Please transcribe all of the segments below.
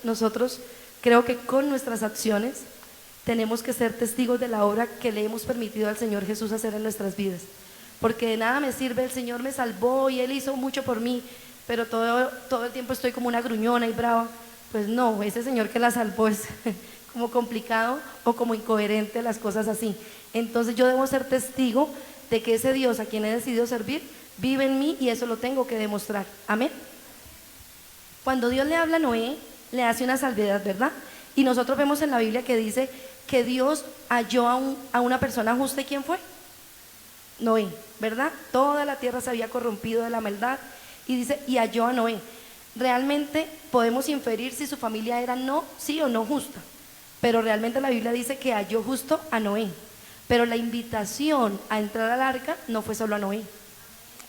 nosotros creo que con nuestras acciones tenemos que ser testigos de la obra que le hemos permitido al Señor Jesús hacer en nuestras vidas. Porque de nada me sirve, el Señor me salvó y Él hizo mucho por mí, pero todo el tiempo estoy como una gruñona y brava. Pues no, ese Señor que la salvó es como complicado o como incoherente las cosas así. Entonces yo debo ser testigo de que ese Dios a quien he decidido servir vive en mí y eso lo tengo que demostrar. Amén. Cuando Dios le habla a Noé, le hace una salvedad, ¿verdad? Y nosotros vemos en la Biblia que dice que Dios halló a una persona justa. ¿Y quién fue? Noé, ¿verdad? Toda la tierra se había corrompido de la maldad y dice, y halló a Noé. Realmente podemos inferir si su familia era sí o no justa, pero realmente la Biblia dice que halló justo a Noé. Pero la invitación a entrar al arca no fue solo a Noé,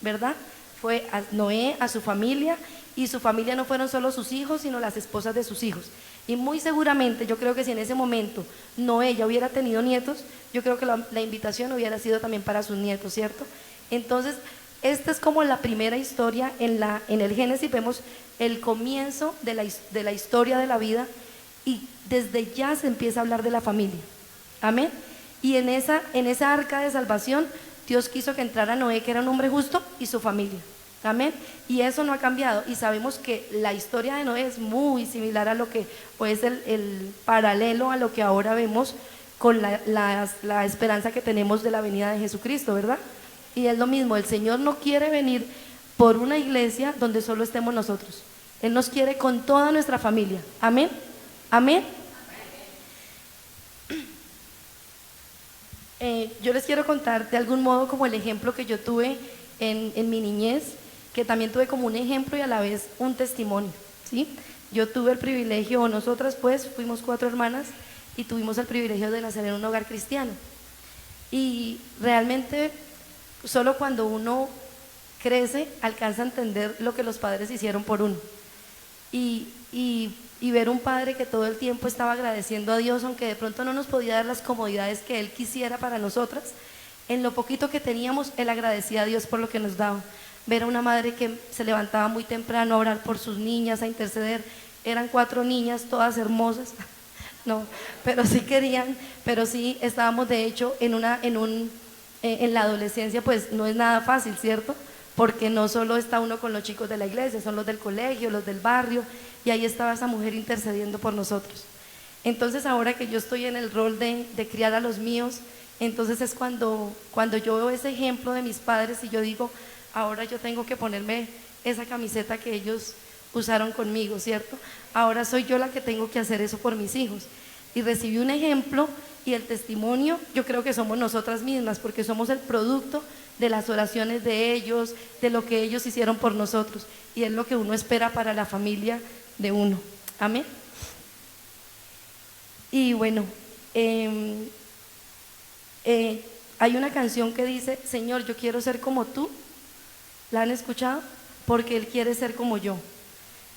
¿verdad? Fue a Noé, a su familia, y su familia no fueron solo sus hijos, sino las esposas de sus hijos. Y muy seguramente, yo creo que si en ese momento Noé ya hubiera tenido nietos, yo creo que la invitación hubiera sido también para sus nietos, ¿cierto? Entonces, esta es como la primera historia en el Génesis, vemos el comienzo de la historia de la vida y desde ya se empieza a hablar de la familia. Amén. Y en esa arca de salvación, Dios quiso que entrara Noé, que era un hombre justo, y su familia. Amén. Y eso no ha cambiado. Y sabemos que la historia de Noé es muy similar a lo que, pues, el paralelo a lo que ahora vemos con la esperanza que tenemos de la venida de Jesucristo, ¿verdad? Y es lo mismo, el Señor no quiere venir por una iglesia donde solo estemos nosotros. Él nos quiere con toda nuestra familia. Amén. Amén. Yo les quiero contar de algún modo como el ejemplo que yo tuve en mi niñez, que también tuve como un ejemplo y a la vez un testimonio, ¿sí? Yo tuve el privilegio, o nosotras pues fuimos 4 hermanas y tuvimos el privilegio de nacer en un hogar cristiano. Y realmente solo cuando uno crece alcanza a entender lo que los padres hicieron por uno. Y ver un padre que todo el tiempo estaba agradeciendo a Dios, aunque de pronto no nos podía dar las comodidades que Él quisiera para nosotras, en lo poquito que teníamos, Él agradecía a Dios por lo que nos daba. Ver a una madre que se levantaba muy temprano a orar por sus niñas, a interceder. Eran 4 niñas, todas hermosas, no, pero sí querían, pero sí estábamos de hecho en la adolescencia, pues no es nada fácil, ¿cierto? Porque no solo está uno con los chicos de la iglesia, son los del colegio, los del barrio, y ahí estaba esa mujer intercediendo por nosotros. Entonces ahora que yo estoy en el rol de criar a los míos, entonces es cuando yo veo ese ejemplo de mis padres y yo digo, ahora yo tengo que ponerme esa camiseta que ellos usaron conmigo, ¿cierto? Ahora soy yo la que tengo que hacer eso por mis hijos. Y recibí un ejemplo y el testimonio, yo creo que somos nosotras mismas, porque somos el producto de las oraciones de ellos, de lo que ellos hicieron por nosotros, y es lo que uno espera para la familia de uno. Amén. Y bueno, hay una canción que dice, Señor, yo quiero ser como tú. ¿La han escuchado? Porque Él quiere ser como yo.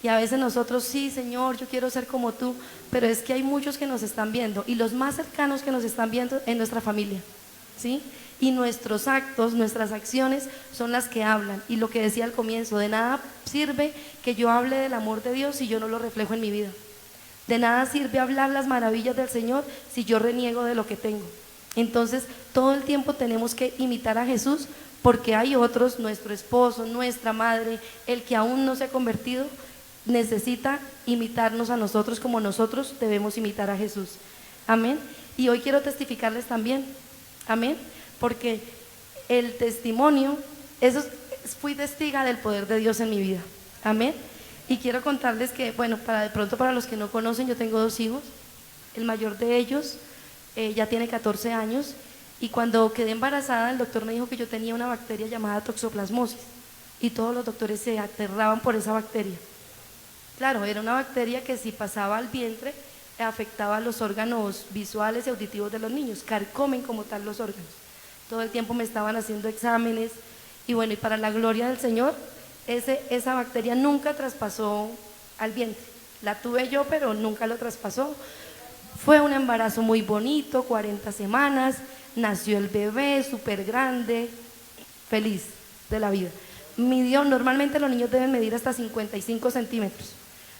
Y a veces nosotros, sí, Señor, yo quiero ser como tú, pero es que hay muchos que nos están viendo, y los más cercanos que nos están viendo en nuestra familia, ¿sí? Y nuestros actos, nuestras acciones son las que hablan. Y lo que decía al comienzo, de nada sirve que yo hable del amor de Dios si yo no lo reflejo en mi vida. De nada sirve hablar las maravillas del Señor si yo reniego de lo que tengo. Entonces, todo el tiempo tenemos que imitar a Jesús, porque hay otros, nuestro esposo, nuestra madre, el que aún no se ha convertido, necesita imitarnos a nosotros como nosotros debemos imitar a Jesús. Amén. Y hoy quiero testificarles también. Amén. Porque el testimonio, fui testiga del poder de Dios en mi vida. Amén. Y quiero contarles que, bueno, de pronto para los que no conocen, yo tengo 2 hijos. El mayor de ellos ya tiene 14 años. Y cuando quedé embarazada, el doctor me dijo que yo tenía una bacteria llamada toxoplasmosis. Y todos los doctores se aterraban por esa bacteria. Claro, era una bacteria que si pasaba al vientre afectaba los órganos visuales y auditivos de los niños, carcomen como tal los órganos. Todo el tiempo me estaban haciendo exámenes y bueno, y para la gloria del Señor, esa bacteria nunca traspasó al vientre. La tuve yo, pero nunca lo traspasó. Fue un embarazo muy bonito, 40 semanas, nació el bebé súper grande, feliz de la vida. Midió, normalmente los niños deben medir hasta 55 centímetros.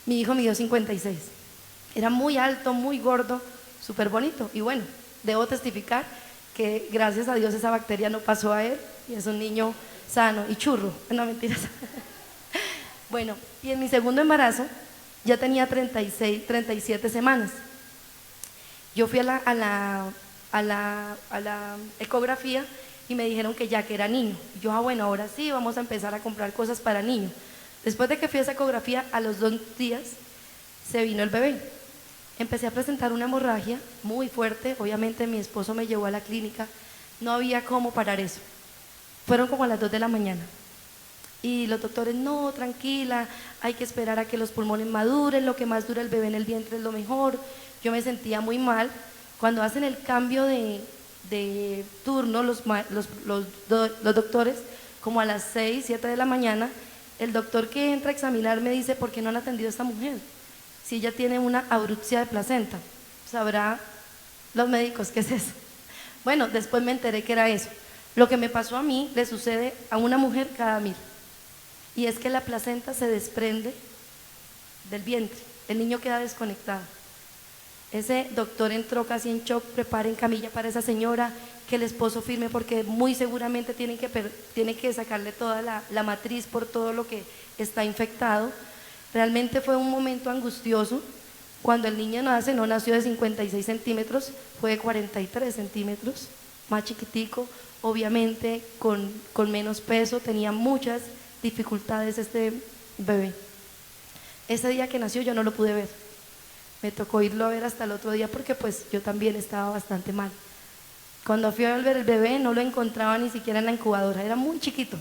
Mi hijo midió 56. Era muy alto, muy gordo, súper bonito. Y bueno, debo testificar que gracias a Dios esa bacteria no pasó a él y es un niño sano y churro. No, mentiras. Bueno, y en mi segundo embarazo ya tenía 36, 37 semanas. Yo fui a la ecografía y me dijeron que ya que era niño. Yo, bueno, ahora sí, vamos a empezar a comprar cosas para niño. Después de que fui a esa ecografía, a los 2 días se vino el bebé. Empecé a presentar una hemorragia muy fuerte. Obviamente mi esposo me llevó a la clínica. No había cómo parar eso. Fueron como a las 2 de la mañana. Y los doctores, no, tranquila, hay que esperar a que los pulmones maduren, lo que más dura el bebé en el vientre es lo mejor. Yo me sentía muy mal. Cuando hacen el cambio de turno, los doctores, como a las 6, 7 de la mañana, el doctor que entra a examinar me dice, ¿por qué no han atendido a esta mujer? Si ella tiene una abrupcia de placenta, sabrá los médicos qué es eso. Bueno, después me enteré que era eso. Lo que me pasó a mí le sucede a una mujer cada 1000. Y es que la placenta se desprende del vientre, el niño queda desconectado. Ese doctor entró casi en shock, preparen camilla para esa señora, que el esposo firme porque muy seguramente tiene que sacarle toda la matriz por todo lo que está infectado. Realmente fue un momento angustioso. Cuando el niño nace, no nació de 56 centímetros, fue de 43 centímetros, más chiquitico, obviamente con menos peso, tenía muchas dificultades este bebé. Ese día que nació yo no lo pude ver, me tocó irlo a ver hasta el otro día porque pues yo también estaba bastante mal. Cuando fui a ver el bebé no lo encontraba ni siquiera en la incubadora, era muy chiquito,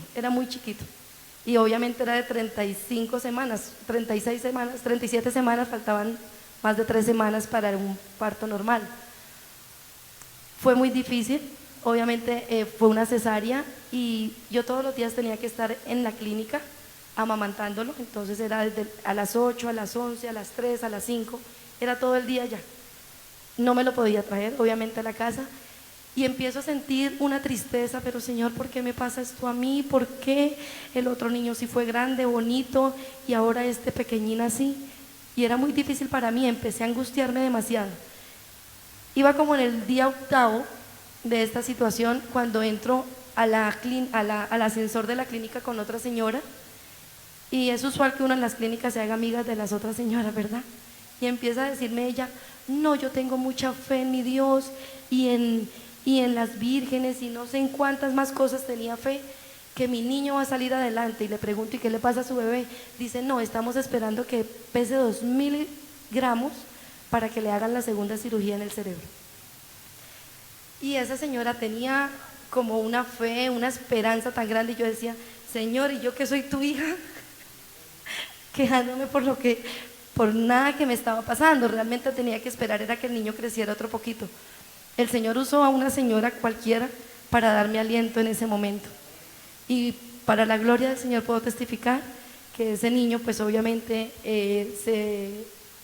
y obviamente era de 35 semanas, 36 semanas, 37 semanas, faltaban más de 3 semanas para un parto normal. Fue muy difícil, obviamente fue una cesárea y yo todos los días tenía que estar en la clínica amamantándolo, entonces era desde a las 8, a las 11, a las 3, a las 5, era todo el día ya. No me lo podía traer, obviamente, a la casa y empiezo a sentir una tristeza, pero Señor, ¿por qué me pasa esto a mí? ¿Por qué el otro niño sí fue grande, bonito y ahora este pequeñín así? Y era muy difícil para mí, empecé a angustiarme demasiado. Iba como en el día 8º de esta situación cuando entro al ascensor de la clínica con otra señora, y es usual que uno en las clínicas se haga amigas de las otras señoras, ¿verdad? Y empieza a decirme ella, no, yo tengo mucha fe en mi Dios y en las vírgenes y no sé en cuántas más cosas tenía fe, que mi niño va a salir adelante. Y le pregunto, ¿y qué le pasa a su bebé? Dice, no, estamos esperando que pese 2000 gramos para que le hagan la segunda cirugía en el cerebro. Y esa señora tenía como una fe, una esperanza tan grande, y yo decía, Señor, y yo que soy tu hija, quejándome por nada que me estaba pasando. Realmente tenía que esperar era que el niño creciera otro poquito. El Señor usó a una señora cualquiera para darme aliento en ese momento, y para la gloria del Señor puedo testificar que ese niño pues obviamente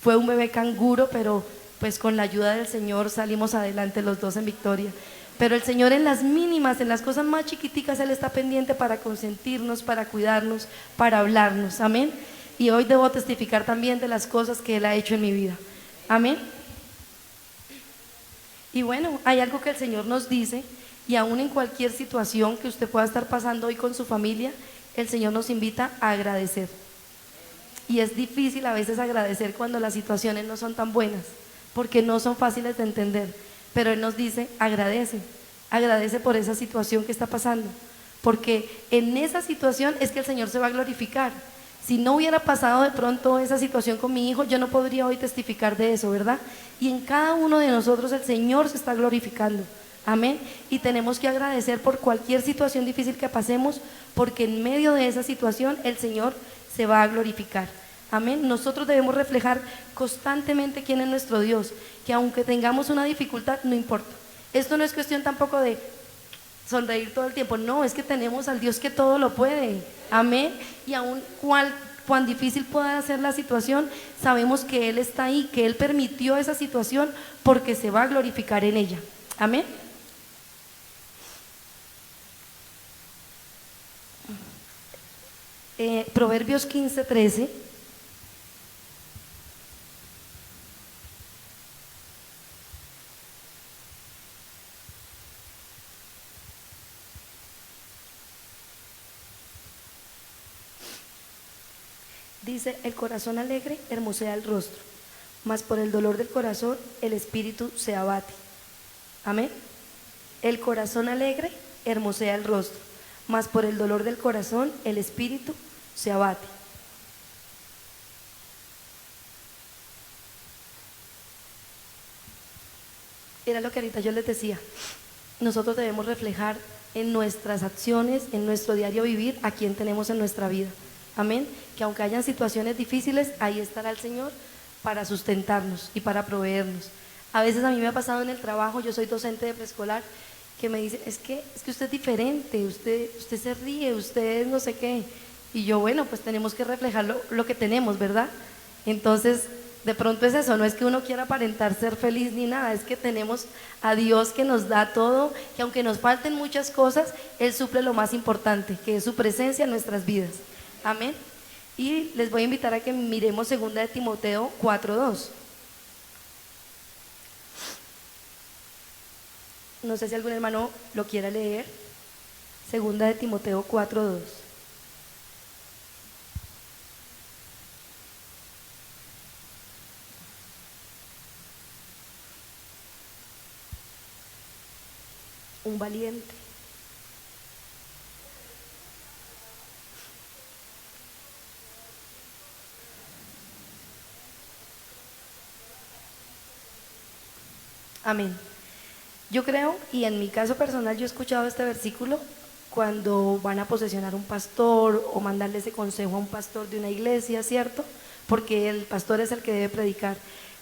fue un bebé canguro, pero pues con la ayuda del Señor salimos adelante los dos en victoria. Pero el Señor en las mínimas, en las cosas más chiquiticas, Él está pendiente para consentirnos, para cuidarnos, para hablarnos, amén. Y hoy debo testificar también de las cosas que Él ha hecho en mi vida, amén. Y bueno, hay algo que el Señor nos dice, y aún en cualquier situación que usted pueda estar pasando hoy con su familia, el Señor nos invita a agradecer. Y es difícil a veces agradecer cuando las situaciones no son tan buenas, porque no son fáciles de entender, pero Él nos dice, agradece por esa situación que está pasando, porque en esa situación es que el Señor se va a glorificar. Si no hubiera pasado de pronto esa situación con mi hijo, yo no podría hoy testificar de eso, ¿verdad? Y en cada uno de nosotros el Señor se está glorificando, amén. Y tenemos que agradecer por cualquier situación difícil que pasemos, porque en medio de esa situación el Señor se va a glorificar, amén. Nosotros debemos reflejar constantemente quién es nuestro Dios, que aunque tengamos una dificultad, no importa. Esto no es cuestión tampoco de sonreír todo el tiempo, no, es que tenemos al Dios que todo lo puede, amén. Y aun cuán difícil pueda ser la situación, sabemos que Él está ahí, que Él permitió esa situación porque se va a glorificar en ella, amén. Proverbios 15:13 Dice, el corazón alegre hermosea el rostro, mas por el dolor del corazón el espíritu se abate. Amén. El corazón alegre hermosea el rostro, mas por el dolor del corazón el espíritu se abate. Era lo que ahorita yo les decía. Nosotros debemos reflejar en nuestras acciones, en nuestro diario vivir, a quien tenemos en nuestra vida. Amén. Que aunque hayan situaciones difíciles, ahí estará el Señor para sustentarnos y para proveernos. A veces a mí me ha pasado en el trabajo, yo soy docente de preescolar, que me dicen, es que usted es diferente, usted se ríe, usted no sé qué. Y yo, bueno, pues tenemos que reflejar lo que tenemos, ¿verdad? Entonces, de pronto es eso, no es que uno quiera aparentar ser feliz ni nada, es que tenemos a Dios que nos da todo, que aunque nos falten muchas cosas, Él suple lo más importante, que es su presencia en nuestras vidas. Amén. Y les voy a invitar a que miremos 2 de Timoteo 4:2. No sé si algún hermano lo quiera leer. 2 de Timoteo 4:2. Un valiente. Amén. Yo creo, y en mi caso personal, yo he escuchado este versículo cuando van a posesionar un pastor o mandarle ese consejo a un pastor de una iglesia, ¿cierto? Porque el pastor es el que debe predicar.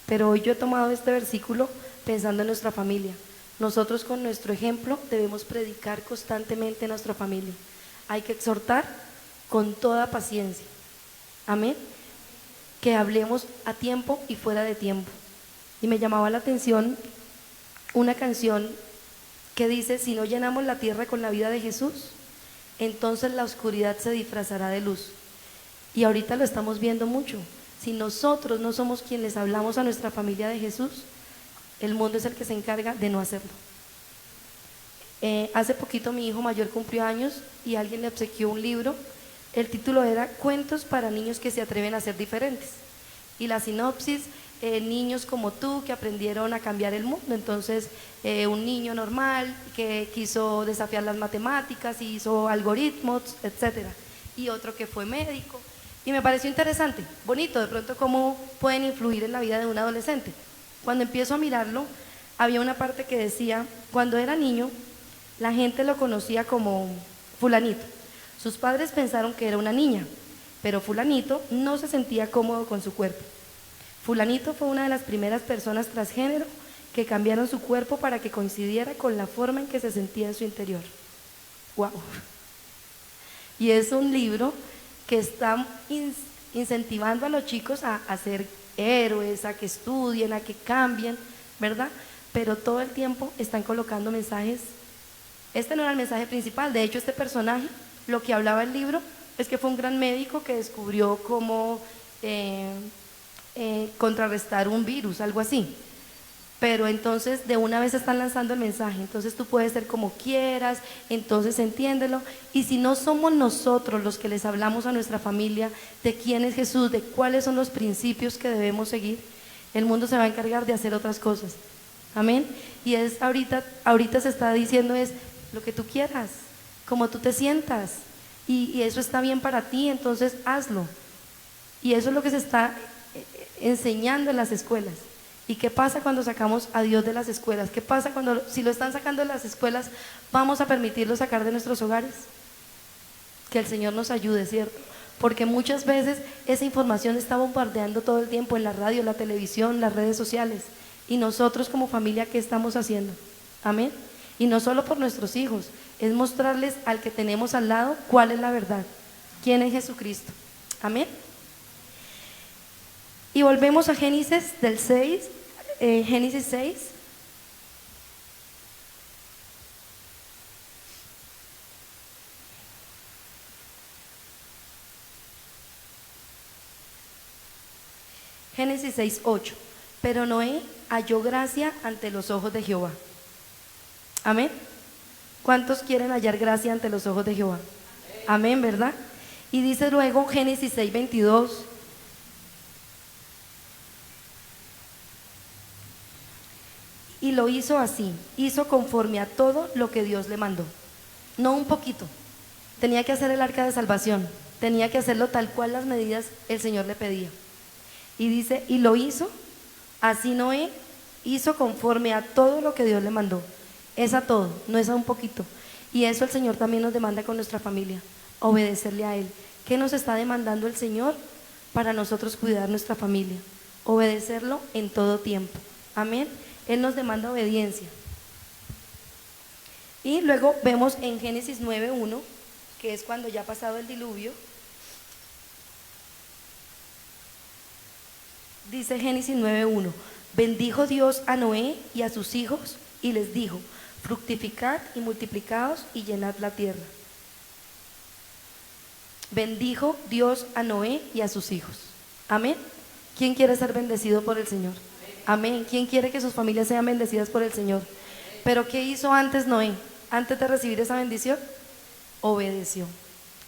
Pero hoy yo he tomado este versículo pensando en nuestra familia. Nosotros con nuestro ejemplo debemos predicar constantemente en nuestra familia. Hay que exhortar con toda paciencia. Amén. Que hablemos a tiempo y fuera de tiempo. Y me llamaba la atención una canción que dice, si no llenamos la tierra con la vida de Jesús, entonces la oscuridad se disfrazará de luz. Y ahorita lo estamos viendo mucho. Si nosotros no somos quienes hablamos a nuestra familia de Jesús, el mundo es el que se encarga de no hacerlo. Hace poquito mi hijo mayor cumplió años y alguien le obsequió un libro. El título era Cuentos para niños que se atreven a ser diferentes. Y la sinopsis, niños como tú que aprendieron a cambiar el mundo. Entonces, un niño normal que quiso desafiar las matemáticas y hizo algoritmos, etcétera. Y otro que fue médico. Y me pareció interesante, bonito, de pronto cómo pueden influir en la vida de un adolescente. Cuando empiezo a mirarlo, había una parte que decía, cuando era niño, la gente lo conocía como fulanito. Sus padres pensaron que era una niña, pero fulanito no se sentía cómodo con su cuerpo. Fulanito fue una de las primeras personas transgénero que cambiaron su cuerpo para que coincidiera con la forma en que se sentía en su interior. ¡Wow! Y es un libro que está incentivando a los chicos a ser héroes, a que estudien, a que cambien, ¿verdad? Pero todo el tiempo están colocando mensajes. Este no era el mensaje principal. De hecho, este personaje, lo que hablaba el libro es que fue un gran médico que descubrió cómo contrarrestar un virus, algo así. Pero entonces de una vez están lanzando el mensaje, entonces tú puedes ser como quieras, entonces entiéndelo. Y si no somos nosotros los que les hablamos a nuestra familia de quién es Jesús, de cuáles son los principios que debemos seguir, el mundo se va a encargar de hacer otras cosas. Amén. Y es ahorita se está diciendo es lo que tú quieras, como tú te sientas, y eso está bien para ti, entonces hazlo. Y eso es lo que se está enseñando en las escuelas. ¿Y qué pasa cuando sacamos a Dios de las escuelas? ¿Qué pasa cuando, si lo están sacando de las escuelas, vamos a permitirlo sacar de nuestros hogares? Que el Señor nos ayude, ¿cierto? Porque muchas veces esa información está bombardeando todo el tiempo en la radio, la televisión, las redes sociales. Y nosotros como familia, ¿qué estamos haciendo? Amén. Y no solo por nuestros hijos, es mostrarles al que tenemos al lado cuál es la verdad, quién es Jesucristo. Amén. Y volvemos a Génesis 6. Génesis 6:8. Pero Noé halló gracia ante los ojos de Jehová. Amén. ¿Cuántos quieren hallar gracia ante los ojos de Jehová? Amén, ¿verdad? Y dice luego Génesis 6:22, Y lo hizo así, hizo conforme a todo lo que Dios le mandó. No un poquito, tenía que hacer el arca de salvación, tenía que hacerlo tal cual las medidas el Señor le pedía. Y dice, y lo hizo, así Noé hizo conforme a todo lo que Dios le mandó. Es a todo, no es a un poquito. Y eso el Señor también nos demanda con nuestra familia, obedecerle a Él. ¿Qué nos está demandando el Señor para nosotros cuidar nuestra familia? Obedecerlo en todo tiempo. Amén. Él nos demanda obediencia. Y luego vemos en Génesis 9:1, que es cuando ya ha pasado el diluvio. Dice Génesis 9:1, bendijo Dios a Noé y a sus hijos y les dijo, fructificad y multiplicaos y llenad la tierra. Bendijo Dios a Noé y a sus hijos. Amén. ¿Quién quiere ser bendecido por el Señor? Amén. ¿Quién quiere que sus familias sean bendecidas por el Señor? Pero ¿qué hizo antes Noé? Antes de recibir esa bendición, obedeció.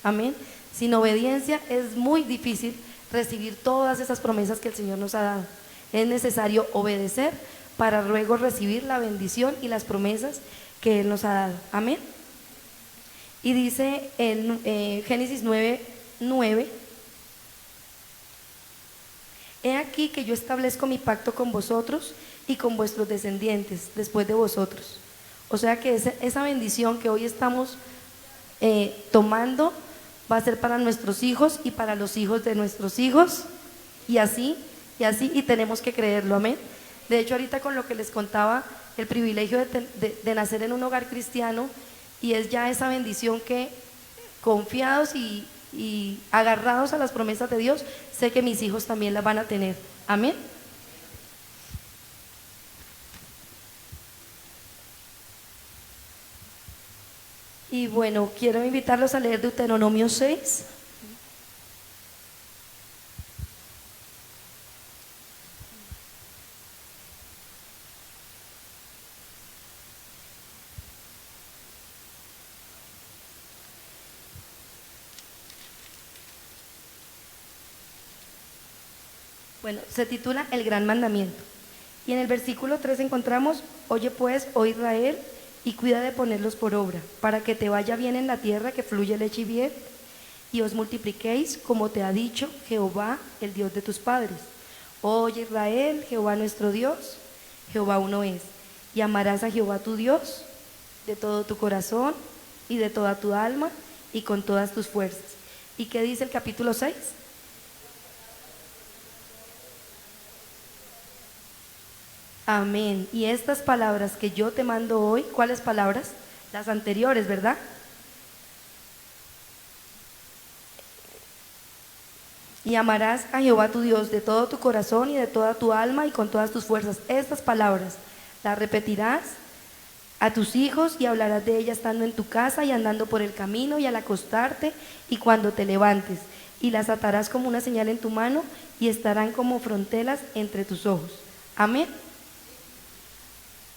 Amén. Sin obediencia es muy difícil recibir todas esas promesas que el Señor nos ha dado. Es necesario obedecer para luego recibir la bendición y las promesas que Él nos ha dado. Amén. Y dice en Génesis 9:9, he aquí que yo establezco mi pacto con vosotros y con vuestros descendientes después de vosotros. O sea que esa bendición que hoy estamos tomando va a ser para nuestros hijos y para los hijos de nuestros hijos, y así, y tenemos que creerlo. Amén. De hecho, ahorita con lo que les contaba, el privilegio de nacer en un hogar cristiano, y es ya esa bendición que, confiados y agarrados a las promesas de Dios, sé que mis hijos también las van a tener. Amén. Y bueno, quiero invitarlos a leer Deuteronomio 6. Bueno, se titula El Gran Mandamiento. Y en el versículo 3 encontramos, oye pues, oh Israel, y cuida de ponerlos por obra, para que te vaya bien en la tierra que fluye leche y miel, y os multipliquéis, como te ha dicho Jehová, el Dios de tus padres. Oye Israel, Jehová nuestro Dios, Jehová uno es. Y amarás a Jehová tu Dios de todo tu corazón y de toda tu alma y con todas tus fuerzas. ¿Y qué dice el capítulo 6? Amén. Y estas palabras que yo te mando hoy, ¿cuáles palabras? Las anteriores, ¿verdad? Y amarás a Jehová tu Dios de todo tu corazón y de toda tu alma y con todas tus fuerzas. Estas palabras las repetirás a tus hijos y hablarás de ellas estando en tu casa y andando por el camino y al acostarte y cuando te levantes. Y las atarás como una señal en tu mano y estarán como fronteras entre tus ojos. Amén.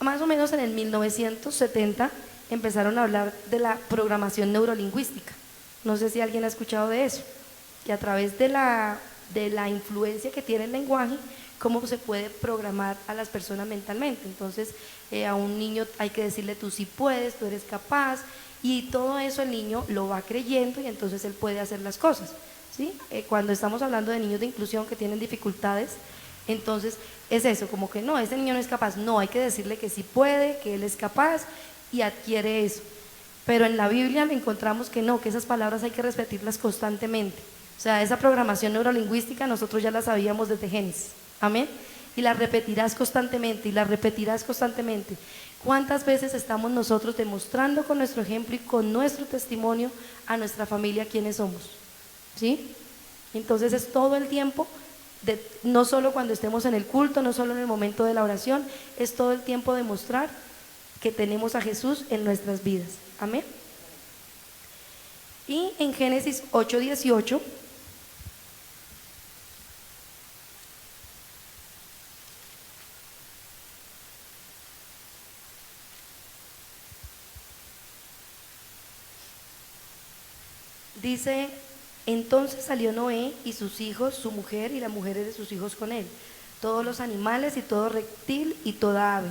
Más o menos en el 1970 empezaron a hablar de la programación neurolingüística. No sé si alguien ha escuchado de eso, que a través de la influencia que tiene el lenguaje, cómo se puede programar a las personas mentalmente. Entonces, a un niño hay que decirle tú sí puedes, tú eres capaz, y todo eso el niño lo va creyendo y entonces él puede hacer las cosas, ¿sí? Cuando estamos hablando de niños de inclusión que tienen dificultades, entonces es eso, como que no, ese niño no es capaz, no, hay que decirle que sí puede, que él es capaz y adquiere eso. Pero en la Biblia encontramos que no, que esas palabras hay que repetirlas constantemente. O sea, esa programación neurolingüística nosotros ya la sabíamos desde Génesis. Amén. Y la repetirás constantemente y la repetirás constantemente. ¿Cuántas veces estamos nosotros demostrando con nuestro ejemplo y con nuestro testimonio a nuestra familia quiénes somos? ¿Sí? Entonces es todo el tiempo, no solo cuando estemos en el culto, no solo en el momento de la oración, es todo el tiempo demostrar que tenemos a Jesús en nuestras vidas. Amén. Y en Génesis 8:18 dice, entonces salió Noé y sus hijos, su mujer y las mujeres de sus hijos con él, todos los animales y todo reptil y toda ave,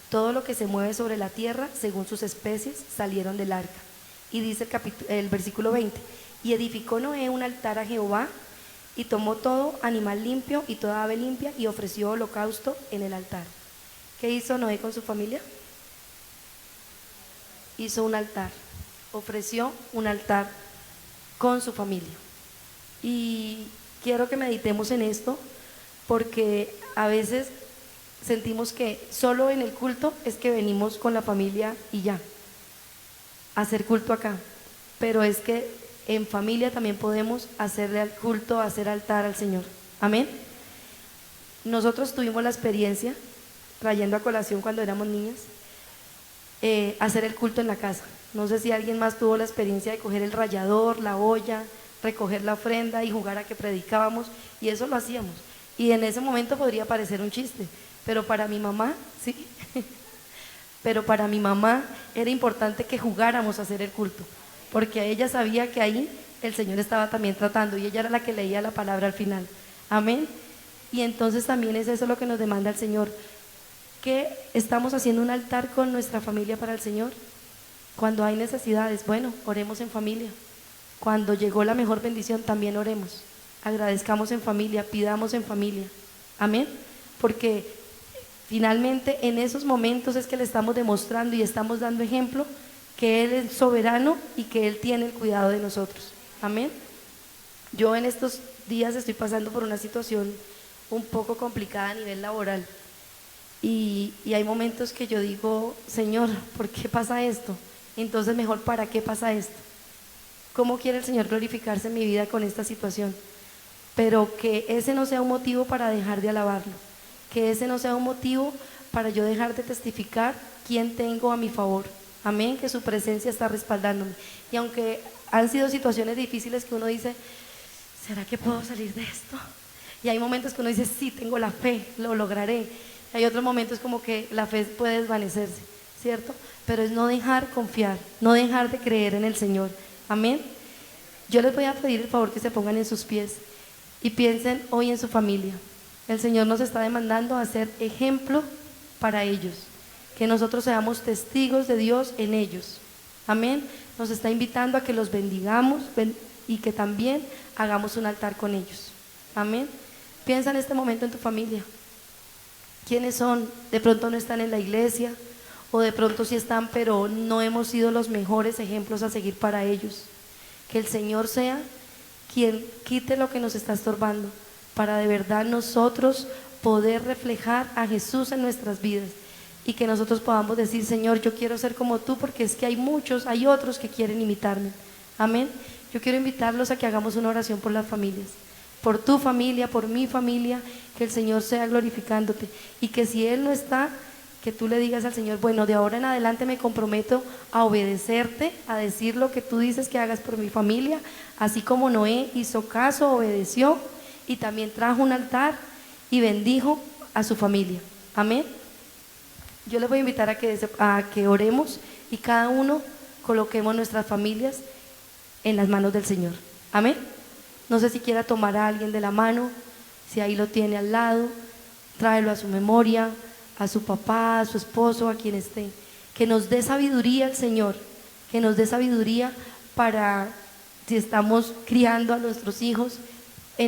todo lo que se mueve sobre la tierra, según sus especies, salieron del arca. Y dice el versículo 20, y edificó Noé un altar a Jehová, y tomó todo animal limpio y toda ave limpia, y ofreció holocausto en el altar. ¿Qué hizo Noé con su familia? Hizo un altar, ofreció un altar con su familia. Y quiero que meditemos en esto, porque a veces sentimos que solo en el culto es que venimos con la familia y ya, a hacer culto acá, pero es que en familia también podemos hacerle al culto, hacer altar al Señor. Amén. Nosotros tuvimos la experiencia, trayendo a colación cuando éramos niñas, hacer el culto en la casa. No sé si alguien más tuvo la experiencia de coger el rallador, la olla, recoger la ofrenda y jugar a que predicábamos, y eso lo hacíamos. Y en ese momento podría parecer un chiste, pero para mi mamá, sí, pero para mi mamá era importante que jugáramos a hacer el culto, porque ella sabía que ahí el Señor estaba también tratando, y ella era la que leía la palabra al final. Amén. Y entonces también es eso lo que nos demanda el Señor, que estamos haciendo un altar con nuestra familia para el Señor. Cuando hay necesidades, bueno, oremos en familia. Cuando llegó la mejor bendición, también oremos, agradezcamos en familia, pidamos en familia. Amén. Porque finalmente en esos momentos es que le estamos demostrando y estamos dando ejemplo que Él es soberano y que Él tiene el cuidado de nosotros. Amén. Yo en estos días estoy pasando por una situación un poco complicada a nivel laboral, y hay momentos que yo digo, Señor, ¿por qué pasa esto? Entonces mejor, ¿para qué pasa esto? ¿Cómo quiere el Señor glorificarse en mi vida con esta situación? Pero que ese no sea un motivo para dejar de alabarlo, que ese no sea un motivo para yo dejar de testificar quién tengo a mi favor. Amén, que su presencia está respaldándome. Y aunque han sido situaciones difíciles que uno dice, ¿será que puedo salir de esto? Y hay momentos que uno dice, sí, tengo la fe, lo lograré. Hay otros momentos como que la fe puede desvanecerse, ¿cierto? Pero es no dejar confiar, no dejar de creer en el Señor. Amén. Yo les voy a pedir el favor que se pongan en sus pies y piensen hoy en su familia. El Señor nos está demandando a ser ejemplo para ellos, que nosotros seamos testigos de Dios en ellos. Amén. Nos está invitando a que los bendigamos y que también hagamos un altar con ellos. Amén. Piensa en este momento en tu familia. ¿Quiénes son? De pronto no están en la iglesia, o de pronto sí están, pero no hemos sido los mejores ejemplos a seguir para ellos. Que el Señor sea quien quite lo que nos está estorbando, para de verdad nosotros poder reflejar a Jesús en nuestras vidas, y que nosotros podamos decir, Señor, yo quiero ser como tú, porque es que hay otros que quieren imitarme. Amén. Yo quiero invitarlos a que hagamos una oración por las familias, por tu familia, por mi familia, que el Señor sea glorificándote, y que si Él no está, que tú le digas al Señor, bueno, de ahora en adelante me comprometo a obedecerte, a decir lo que tú dices que hagas por mi familia, así como Noé hizo caso, obedeció, y también trajo un altar y bendijo a su familia. Amén. Yo les voy a invitar a que oremos, y cada uno coloquemos nuestras familias en las manos del Señor. Amén. No sé si quiera tomar a alguien de la mano, si ahí lo tiene al lado, tráelo a su memoria, a su papá, a su esposo, a quien esté. Que nos dé sabiduría el Señor, que nos dé sabiduría para, si estamos criando a nuestros hijos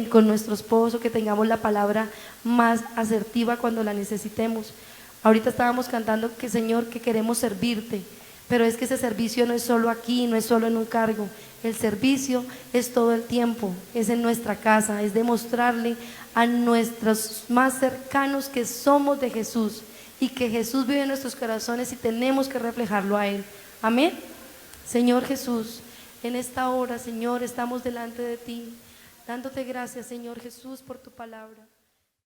con nuestro esposo, que tengamos la palabra más asertiva cuando la necesitemos. Ahorita estábamos cantando que, Señor, que queremos servirte, pero es que ese servicio no es solo aquí, no es solo en un cargo. El servicio es todo el tiempo, es en nuestra casa, es demostrarle a nuestros más cercanos que somos de Jesús, y que Jesús vive en nuestros corazones y tenemos que reflejarlo a Él. Amén. Señor Jesús, en esta hora, Señor, estamos delante de ti, dándote gracias, Señor Jesús, por tu palabra.